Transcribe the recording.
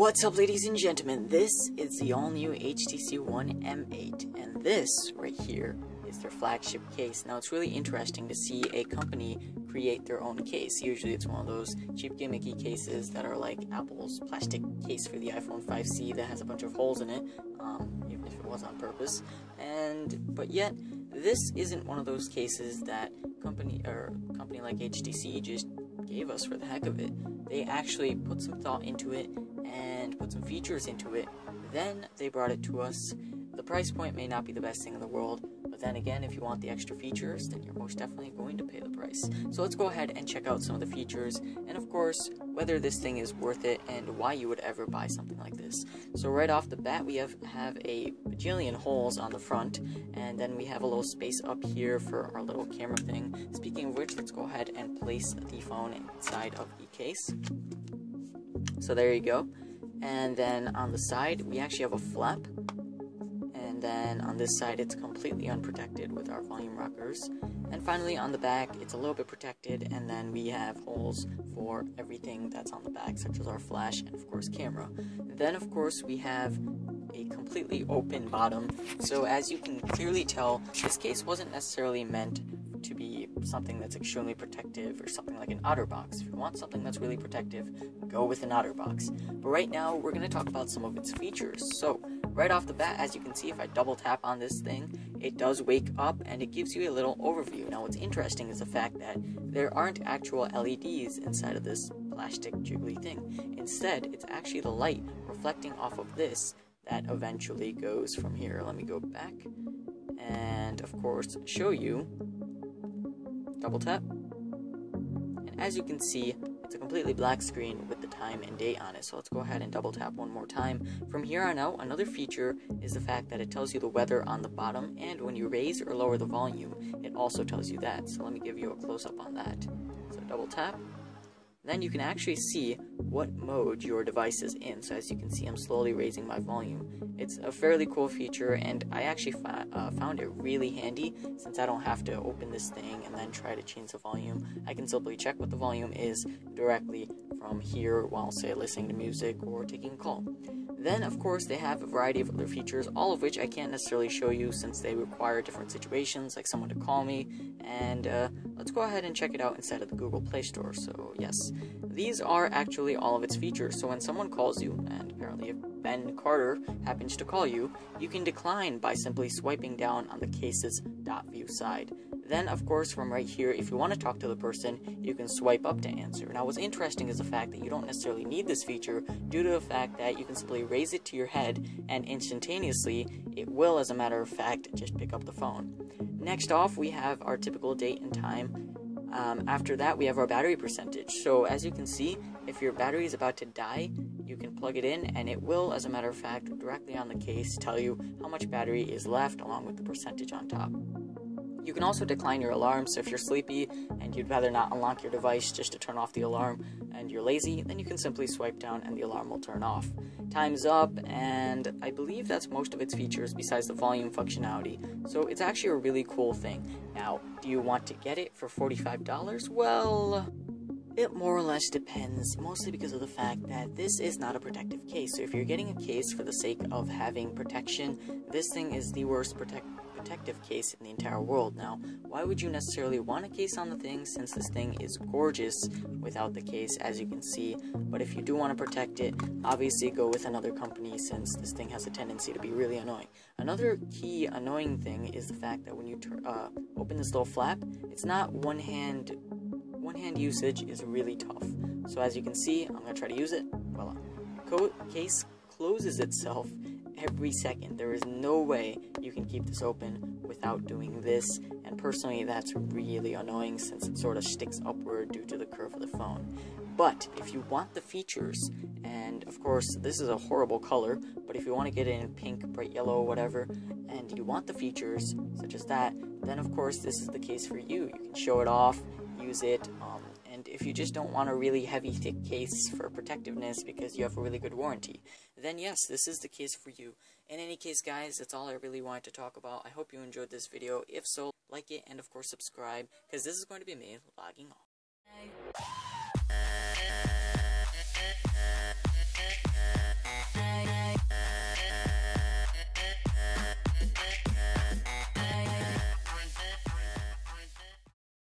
What's up, ladies and gentlemen? This is the all-new HTC One M8, and this right here is their flagship case. Now, it's really interesting to see a company create their own case. Usually it's one of those cheap gimmicky cases that are like Apple's plastic case for the iPhone 5C that has a bunch of holes in it, even if it was on purpose. But yet, this isn't one of those cases that company like HTC just gave us for the heck of it. They actually put some thought into it and put some features into it. Then they brought it to us. The price point may not be the best thing in the world, but then again, if you want the extra features, then you're most definitely going to pay the price. So let's go ahead and check out some of the features, and of course, whether this thing is worth it and why you would ever buy something like this. So right off the bat, we have a bajillion holes on the front, and then we have a little space up here for our little camera thing. Speaking of which, let's go ahead and place the phone inside of the case. So there you go. And then on the side, we actually have a flap. And then on this side, it's completely unprotected with our volume rockers. And finally, on the back, it's a little bit protected, and then we have holes for everything that's on the back, such as our flash and, of course, camera. Then, of course, we have a completely open bottom. So as you can clearly tell, this case wasn't necessarily meant to be something that's extremely protective or something like an OtterBox. If you want something that's really protective, go with an OtterBox. But right now, we're going to talk about some of its features. So right off the bat, as you can see, if I double tap on this thing, it does wake up and it gives you a little overview. Now, what's interesting is the fact that there aren't actual LEDs inside of this plastic jiggly thing. Instead, it's actually the light reflecting off of this that eventually goes from here. Let me go back and, of course, show you. Double tap. And as you can see, it's a completely black screen with the time and date on it. So let's go ahead and double tap one more time. From here on out, another feature is the fact that it tells you the weather on the bottom, and when you raise or lower the volume, it also tells you that. So let me give you a close-up on that. So double tap. Then you can actually see what mode your device is in. So as you can see, I'm slowly raising my volume. It's a fairly cool feature, and I actually found it really handy since I don't have to open this thing and then try to change the volume. I can simply check what the volume is directly from here while, say, listening to music or taking a call. Then, of course, they have a variety of other features, all of which I can't necessarily show you since they require different situations, like someone to call me, and let's go ahead and check it out inside of the Google Play Store. So, yes, these are actually all of its features. So when someone calls you, and apparently if Ben Carter happens to call you, you can decline by simply swiping down on the case's Dot View side. Then, of course, from right here, if you want to talk to the person, you can swipe up to answer. Now, what's interesting is the fact that you don't necessarily need this feature due to the fact that you can simply raise it to your head, and instantaneously, it will, as a matter of fact, just pick up the phone. Next off, we have our typical date and time. After that, we have our battery percentage. So, as you can see, if your battery is about to die, you can plug it in, and it will, as a matter of fact, directly on the case, tell you how much battery is left, along with the percentage on top. You can also decline your alarm, so if you're sleepy and you'd rather not unlock your device just to turn off the alarm and you're lazy, then you can simply swipe down and the alarm will turn off. Time's up, and I believe that's most of its features besides the volume functionality, so it's actually a really cool thing. Now, do you want to get it for $45? Well, it more or less depends, mostly because of the fact that this is not a protective case. So if you're getting a case for the sake of having protection, this thing is the worst protective case in the entire world. Now, why would you necessarily want a case on the thing, since this thing is gorgeous without the case, as you can see? But if you do want to protect it, obviously go with another company, since this thing has a tendency to be really annoying. Another key annoying thing is the fact that when you open this little flap, it's not one hand usage is really tough. So as you can see, I'm going to try to use it. Voila. Case closes itself every second. There is no way you can keep this open without doing this, and personally that's really annoying since it sort of sticks upward due to the curve of the phone. But if you want the features, and of course this is a horrible color, but if you want to get it in pink, bright yellow, whatever, and you want the features such as that, then of course this is the case for you. You can show it off, use it, and if you just don't want a really heavy, thick case for protectiveness because you have a really good warranty, then yes, this is the case for you. In any case, guys, that's all I really wanted to talk about. I hope you enjoyed this video. If so, like it, and of course subscribe, because this is going to be me logging off.